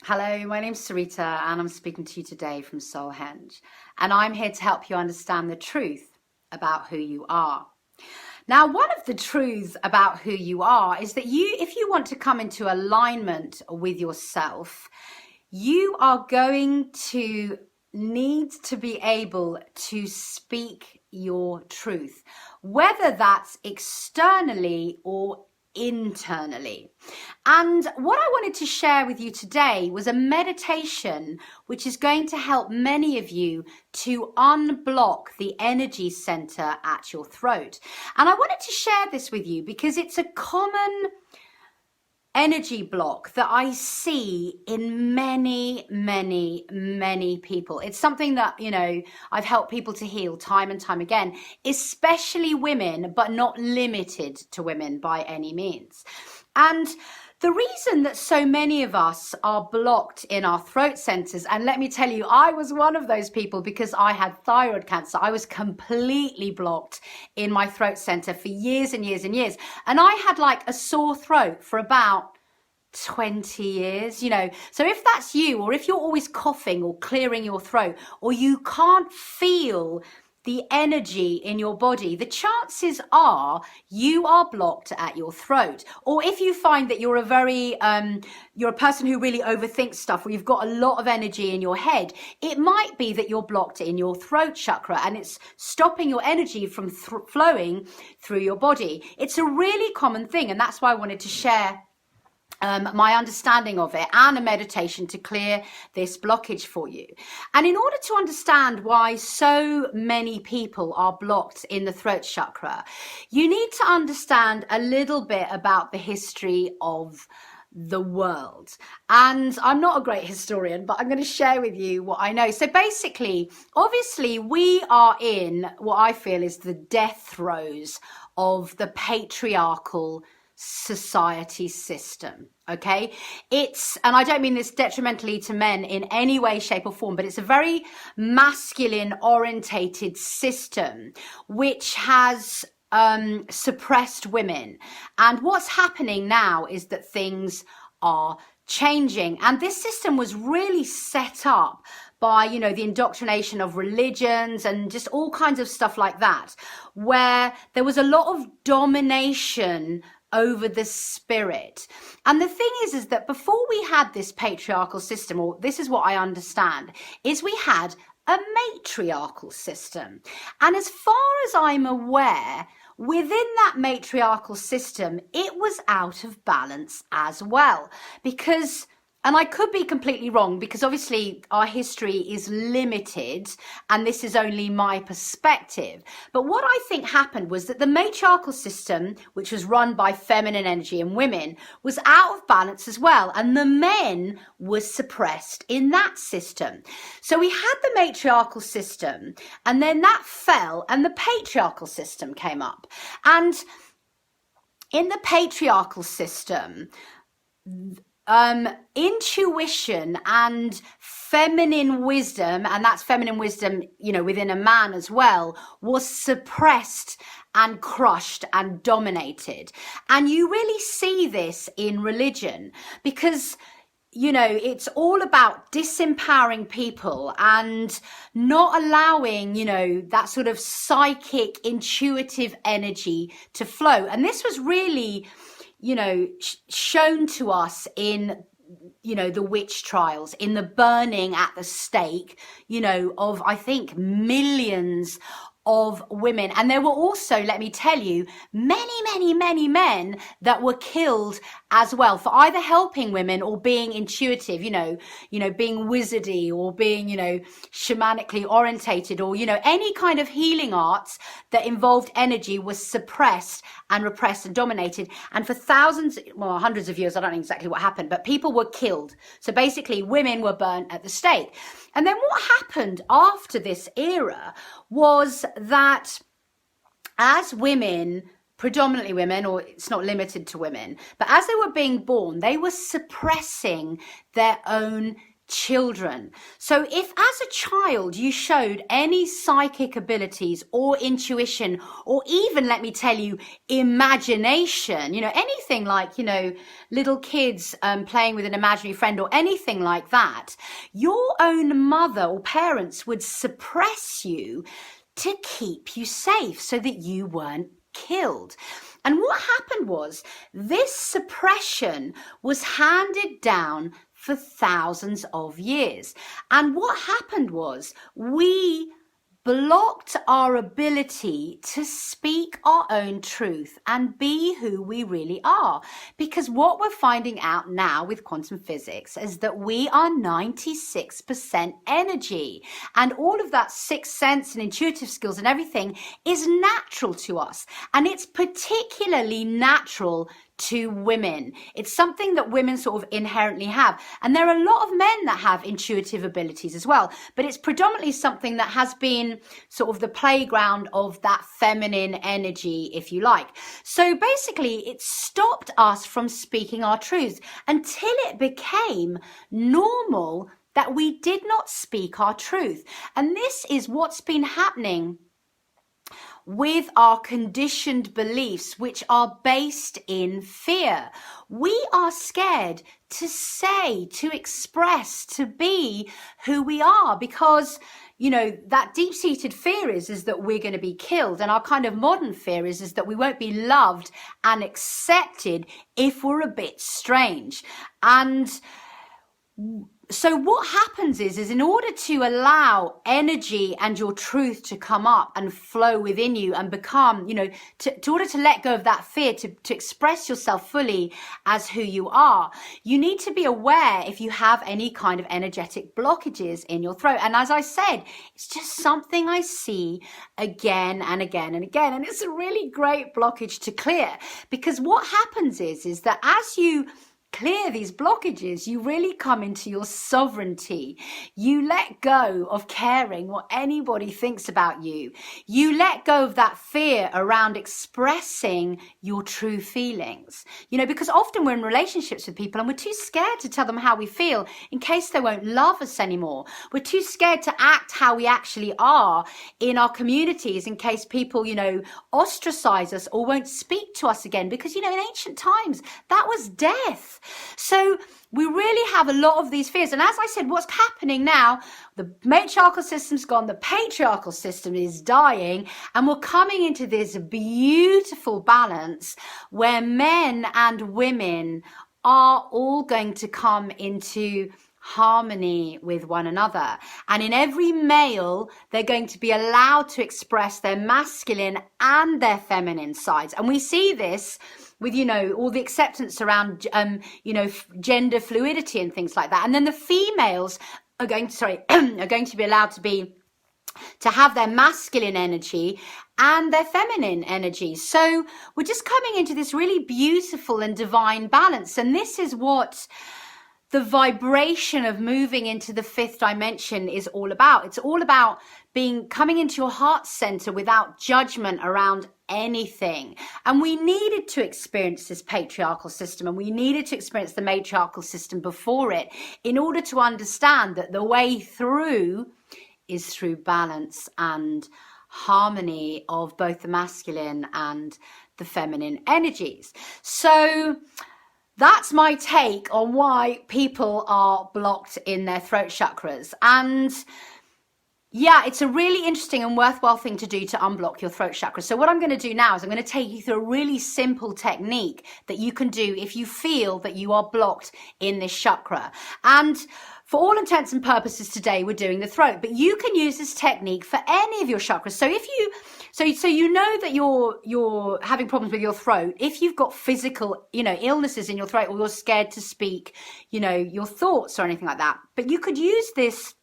Hello, my name's Sarita and I'm speaking to you today from SolHenge, and I'm here to help you understand the truth about who you are. Now, one of the truths about who you are is that if you want to come into alignment with yourself, you are going to need to be able to speak your truth, whether that's externally or internally. And what I wanted to share with you today was a meditation which is going to help many of you to unblock the energy center at your throat. And I wanted to share this with you because it's a common energy block that I see in many people. It's something that, I've helped people to heal time and time again, especially women, but not limited to women by any means. And the reason that so many of us are blocked in our throat centers, and let me tell you, I was one of those people because I had thyroid cancer. I was completely blocked in my throat center for years and years and years. And I had like a sore throat for about 20 years, So if that's you, or if you're always coughing or clearing your throat, or you can't feel the energy in your body, the chances are you are blocked at your throat. Or if you find that you're you're a person who really overthinks stuff, or you've got a lot of energy in your head, it might be that you're blocked in your throat chakra and it's stopping your energy from flowing through your body. It's a really common thing, and that's why I wanted to share my understanding of it and a meditation to clear this blockage for you. And in order to understand why so many people are blocked in the throat chakra, you need to understand a little bit about the history of the world. And I'm not a great historian, but I'm going to share with you what I know. So basically, obviously, we are in what I feel is the death throes of the patriarchal society system. Okay, and I don't mean this detrimentally to men in any way, shape or form, but it's a very masculine orientated system which has suppressed women. And what's happening now is that things are changing, and this system was really set up by the indoctrination of religions and just all kinds of stuff like that, where there was a lot of domination over the spirit. And the thing is that before we had this patriarchal system, or this is what I understand, is we had a matriarchal system. And as far as I'm aware, within that matriarchal system, it was out of balance as well. And I could be completely wrong, because obviously our history is limited and this is only my perspective. But what I think happened was that the matriarchal system, which was run by feminine energy and women, was out of balance as well. And the men were suppressed in that system. So we had the matriarchal system, and then that fell and the patriarchal system came up. And in the patriarchal system, intuition and feminine wisdom, and that's feminine wisdom, within a man as well, was suppressed and crushed and dominated. And you really see this in religion, because it's all about disempowering people and not allowing, that sort of psychic, intuitive energy to flow. And this was really shown to us in, the witch trials, in the burning at the stake, of, I think, millions of women. And there were also, let me tell you, many men that were killed as well for either helping women or being intuitive, being wizardy or being, shamanically orientated, or, any kind of healing arts that involved energy was suppressed and repressed and dominated. And for hundreds of years, I don't know exactly what happened, but people were killed. So basically women were burnt at the stake. And then what happened after this era was that as women, predominantly women, or it's not limited to women, but as they were being born, they were suppressing their own children. So if as a child you showed any psychic abilities or intuition, or even, let me tell you, imagination, anything like, little kids playing with an imaginary friend or anything like that, your own mother or parents would suppress you to keep you safe so that you weren't killed. And what happened was this suppression was handed down for thousands of years. And what happened was we blocked our ability to speak our own truth and be who we really are. Because what we're finding out now with quantum physics is that we are 96% energy, and all of that sixth sense and intuitive skills and everything is natural to us. And it's particularly natural to women. It's something that women sort of inherently have. And there are a lot of men that have intuitive abilities as well, but it's predominantly something that has been sort of the playground of that feminine energy, if you like. So basically it stopped us from speaking our truths until it became normal that we did not speak our truth. And this is what's been happening with our conditioned beliefs, which are based in fear. We are scared to say, to express, to be who we are, because that deep-seated fear is that we're going to be killed, and our kind of modern fear is that we won't be loved and accepted if we're a bit strange. And so what happens is in order to allow energy and your truth to come up and flow within you and become, in order to let go of that fear, to express yourself fully as who you are, you need to be aware if you have any kind of energetic blockages in your throat. And as I said, it's just something I see again and again and again. And it's a really great blockage to clear, because what happens is that as you clear these blockages, you really come into your sovereignty. You let go of caring what anybody thinks about you. You let go of that fear around expressing your true feelings. Because often we're in relationships with people and we're too scared to tell them how we feel in case they won't love us anymore. We're too scared to act how we actually are in our communities in case people, ostracize us or won't speak to us again, because, in ancient times, that was death. So we really have a lot of these fears. And as I said, what's happening now, the matriarchal system's gone, the patriarchal system is dying, and we're coming into this beautiful balance where men and women are all going to come into harmony with one another. And in every male, they're going to be allowed to express their masculine and their feminine sides. And we see this with, all the acceptance around, gender fluidity and things like that. And then the females are going to be allowed to have their masculine energy and their feminine energy. So we're just coming into this really beautiful and divine balance. And this is what the vibration of moving into the fifth dimension is all about. It's all about coming into your heart center without judgment around anything. And we needed to experience this patriarchal system, and we needed to experience the matriarchal system before it, in order to understand that the way through is through balance and harmony of both the masculine and the feminine energies. So that's my take on why people are blocked in their throat chakras. And yeah, it's a really interesting and worthwhile thing to do to unblock your throat chakra. So what I'm going to do now is I'm going to take you through a really simple technique that you can do if you feel that you are blocked in this chakra. And for all intents and purposes today, we're doing the throat, but you can use this technique for any of your chakras. So if you, so you know that you're having problems with your throat, if you've got physical, illnesses in your throat, or you're scared to speak, your thoughts or anything like that, but you could use this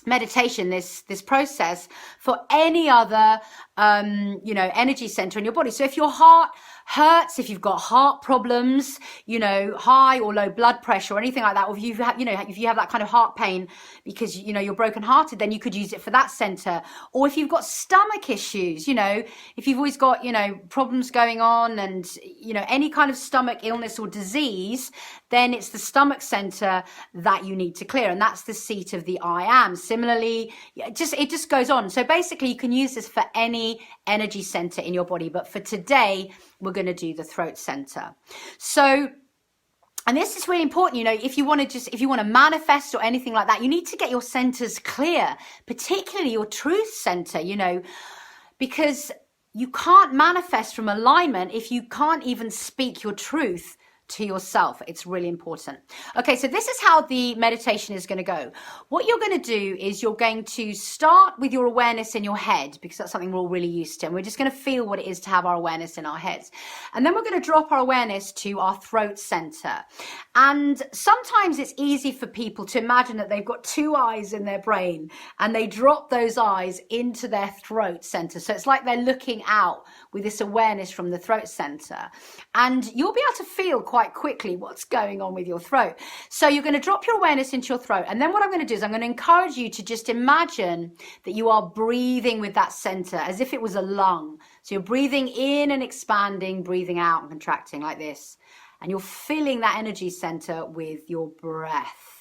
meditation, this process for any other, energy center in your body. So if your heart hurts, if you've got heart problems, high or low blood pressure or anything like that, or if you have, if you have that kind of heart pain because, you're brokenhearted, then you could use it for that center. Or if you've got stomach issues, if you've always got, problems going on and, any kind of stomach illness or disease, then it's the stomach center that you need to clear, and that's the seat of the I am. Similarly, it just goes on. So basically, you can use this for any energy center in your body, but for today, we're going to do the throat center. So, and this is really important, you know, if you want to manifest or anything like that, you need to get your centers clear, particularly your truth center, you know, because you can't manifest from alignment if you can't even speak your truth to yourself. It's really important. Okay, so this is how the meditation is going to go. What you're going to do is you're going to start with your awareness in your head, because that's something we're all really used to. And we're just going to feel what it is to have our awareness in our heads. And then we're going to drop our awareness to our throat center. And sometimes it's easy for people to imagine that they've got two eyes in their brain and they drop those eyes into their throat center. So it's like they're looking out with this awareness from the throat center. And you'll be able to feel quite quickly what's going on with your throat. So you're going to drop your awareness into your throat. And then what I'm going to do is I'm going to encourage you to just imagine that you are breathing with that center as if it was a lung. So you're breathing in and expanding, breathing out and contracting like this. And you're filling that energy center with your breath.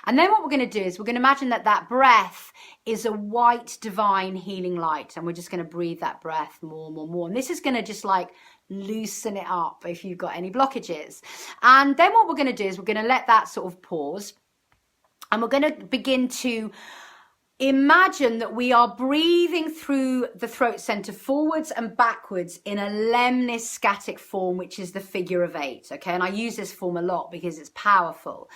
And then what we're going to do is we're going to imagine that that breath is a white divine healing light, and we're just going to breathe that breath more. And this is going to just like loosen it up if you've got any blockages. And then what we're going to do is we're going to let that sort of pause, and we're going to begin to imagine that we are breathing through the throat center forwards and backwards in a lemniscatic form, which is the figure of 8. Okay, and I use this form a lot because it's powerful.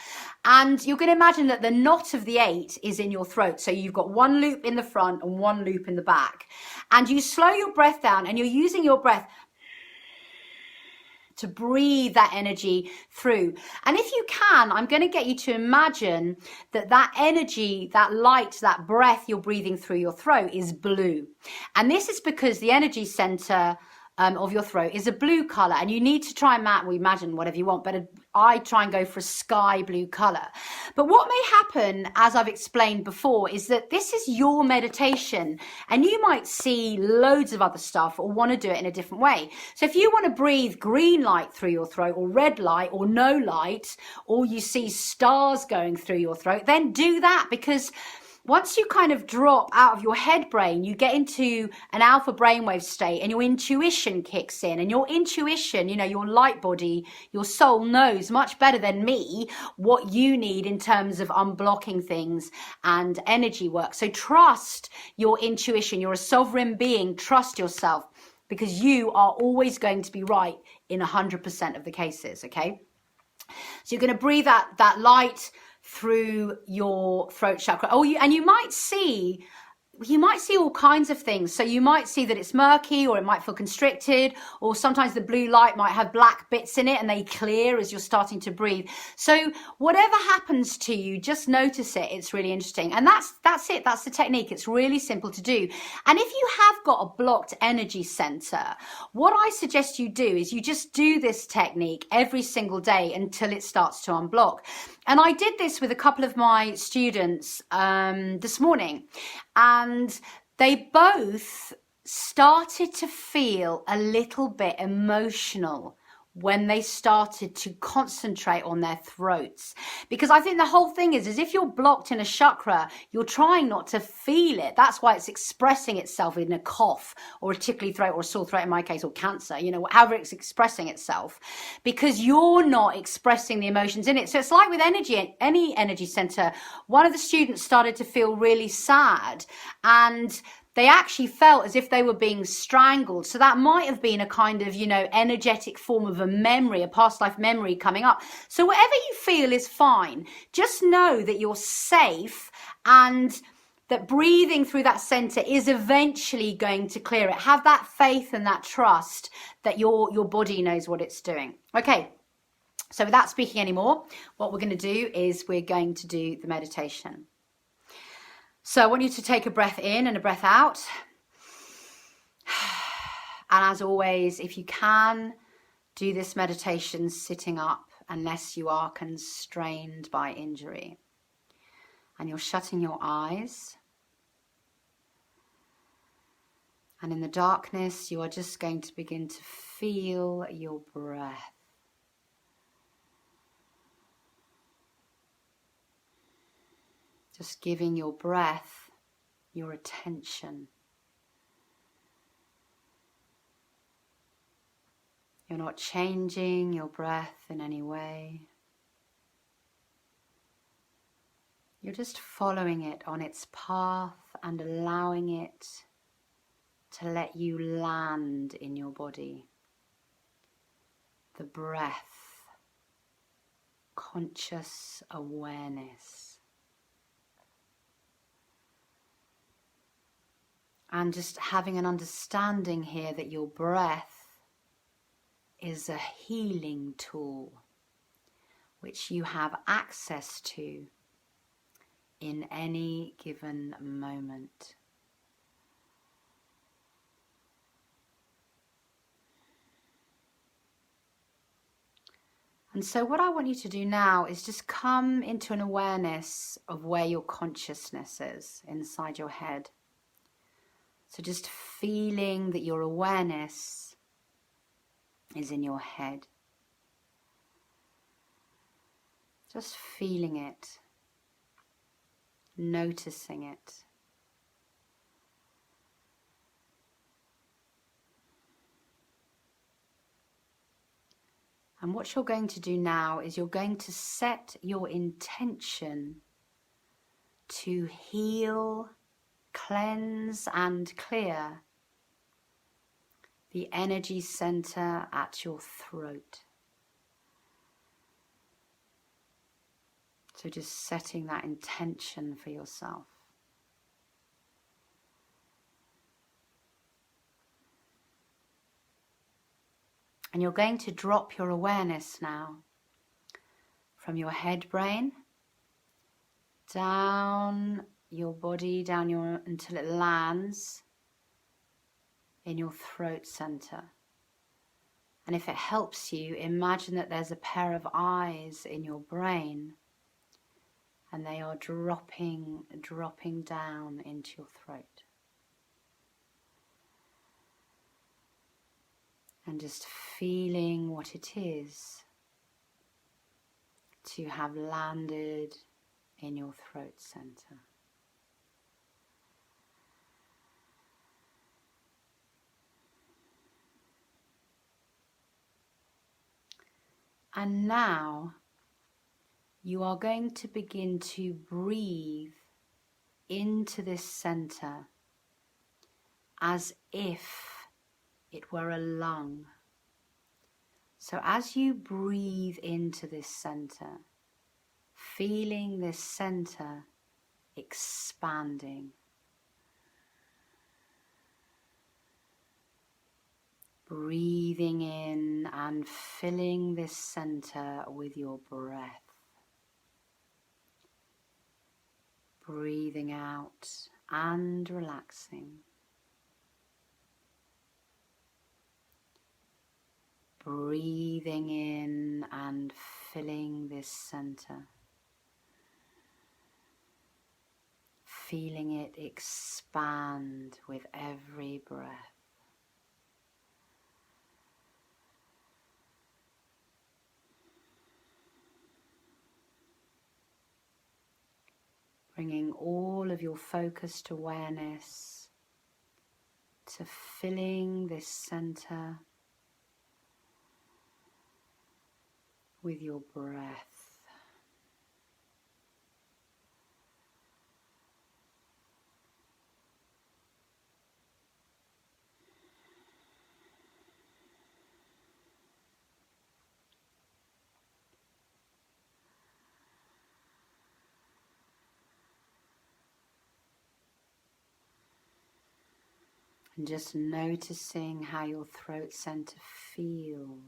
And you're going to imagine that the knot of the 8 is in your throat. So you've got one loop in the front and one loop in the back. And you slow your breath down, and you're using your breath to breathe that energy through. And if you can, I'm going to get you to imagine that that energy, that light, that breath you're breathing through your throat is blue. And this is because the energy center of your throat is a blue color, and you need to try and imagine whatever you want, but I try and go for a sky blue color. But what may happen, as I've explained before, is that this is your meditation, and you might see loads of other stuff or want to do it in a different way. So if you want to breathe green light through your throat, or red light, or no light, or you see stars going through your throat, then do that, because once you kind of drop out of your head brain, you get into an alpha brainwave state, and your intuition kicks in. And your intuition, you know, your light body, your soul knows much better than me what you need in terms of unblocking things and energy work. So trust your intuition. You're a sovereign being. Trust yourself, because you are always going to be right in 100% of the cases, okay? So you're going to breathe that light through your throat chakra. And you might see all kinds of things. So you might see that it's murky, or it might feel constricted, or sometimes the blue light might have black bits in it and they clear as you're starting to breathe. So whatever happens to you, just notice it. It's really interesting. And that's it. That's the technique. It's really simple to do. And if you have got a blocked energy center, what I suggest you do is you just do this technique every single day until it starts to unblock. And I did this with a couple of my students this morning, and they both started to feel a little bit emotional when they started to concentrate on their throats. Because I think the whole thing is if you're blocked in a chakra, you're trying not to feel it. That's why it's expressing itself in a cough, or a tickly throat, or a sore throat in my case, or cancer, you know, however it's expressing itself, because you're not expressing the emotions in it. So it's like with energy, any energy center. One of the students started to feel really sad, and they actually felt as if they were being strangled. So that might have been a kind of, you know, energetic form of a memory, a past life memory coming up. So whatever you feel is fine. Just know that you're safe, and that breathing through that center is eventually going to clear it. Have that faith and that trust that your body knows what it's doing. Okay. So without speaking anymore, what we're going to do is we're going to do the meditation. So I want you to take a breath in and a breath out. And as always, if you can, do this meditation sitting up, unless you are constrained by injury. And you're shutting your eyes. And in the darkness, you are just going to begin to feel your breath. Just giving your breath your attention. You're not changing your breath in any way. You're just following it on its path and allowing it to let you land in your body. The breath, conscious awareness. And just having an understanding here that your breath is a healing tool which you have access to in any given moment. And so what I want you to do now is just come into an awareness of where your consciousness is inside your head. So just feeling that your awareness is in your head. Just feeling it, noticing it. And what you're going to do now is you're going to set your intention to heal, cleanse and clear the energy center at your throat. So just setting that intention for yourself. And you're going to drop your awareness now from your head brain down your body, until it lands in your throat center. And if it helps you, imagine that there's a pair of eyes in your brain and they are dropping down into your throat. And just feeling what it is to have landed in your throat center. And now you are going to begin to breathe into this center as if it were a lung. So as you breathe into this center, feeling this center expanding, breathing in and filling this center with your breath, breathing out and relaxing. Breathing in and filling this center. Feeling it expand with every breath. Bringing all of your focused awareness to filling this center with your breath. And just noticing how your throat center feels.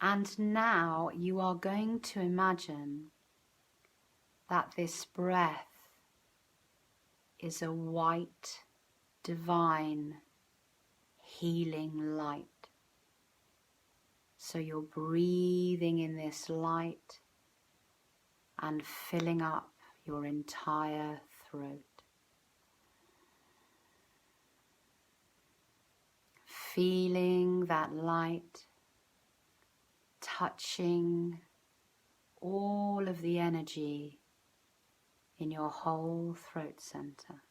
And now you are going to imagine that this breath is a white, divine, healing light. So you're breathing in this light and filling up your entire throat. Feeling that light touching all of the energy in your whole throat center.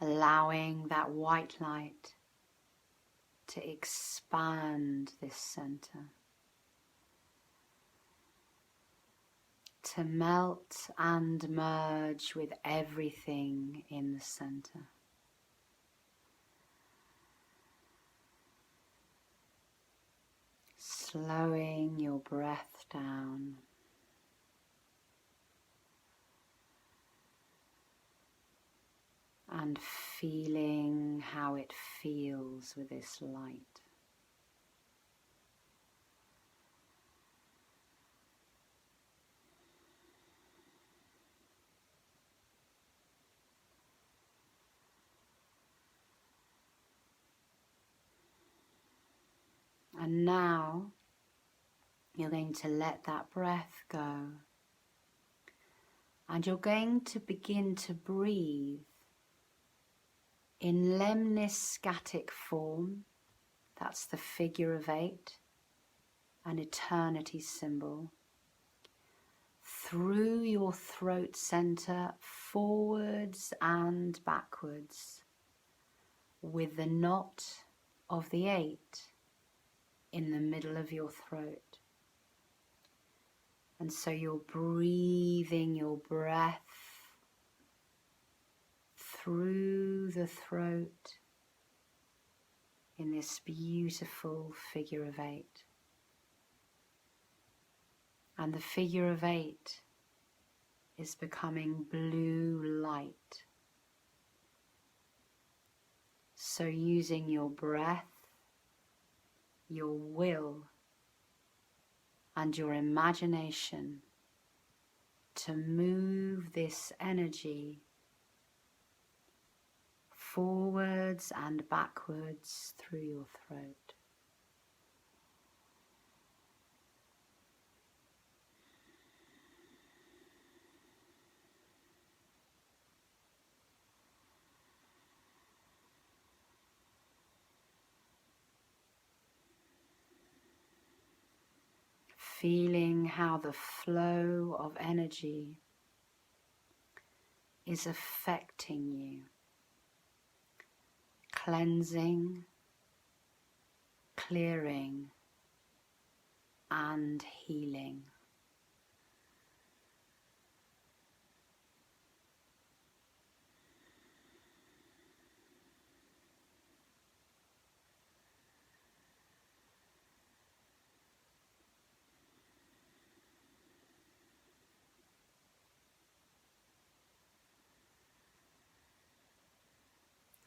Allowing that white light to expand this center, to melt and merge with everything in the center. Slowing your breath down. And feeling how it feels with this light. And now you're going to let that breath go. And you're going to begin to breathe in lemniscatic form. That's the figure of 8, an eternity symbol. Through your throat center, forwards and backwards, with the knot of the 8 in the middle of your throat. And so you're breathing your breath through the throat in this beautiful figure of 8. And the figure of 8 is becoming blue light. So using your breath, your will, and your imagination to move this energy forwards and backwards through your throat. Feeling how the flow of energy is affecting you, cleansing, clearing, and healing.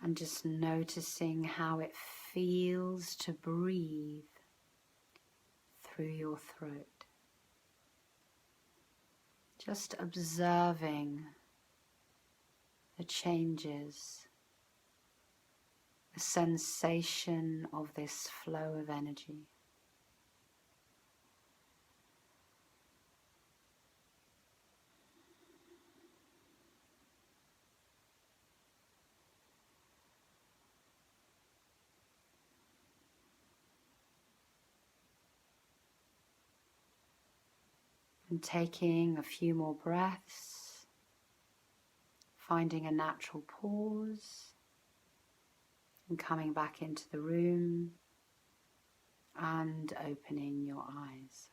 And just noticing how it feels to breathe through your throat. Just observing the changes, the sensation of this flow of energy. And taking a few more breaths, finding a natural pause, and coming back into the room and opening your eyes.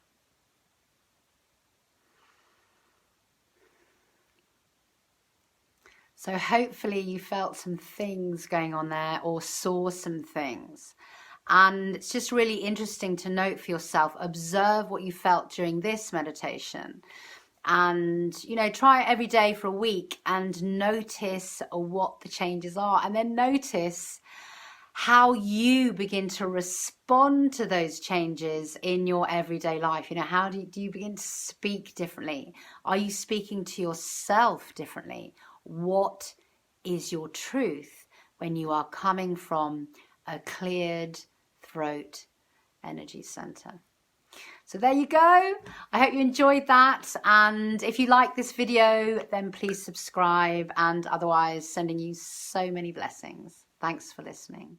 So hopefully you felt some things going on there or saw some things. And it's just really interesting to note for yourself, observe what you felt during this meditation. And, you know, try it every day for a week and notice what the changes are. And then notice how you begin to respond to those changes in your everyday life. You know, how do you begin to speak differently? Are you speaking to yourself differently? What is your truth when you are coming from a cleared throat energy center? So there you go. I hope you enjoyed that. And if you like this video, then please subscribe. And otherwise, sending you so many blessings. Thanks for listening.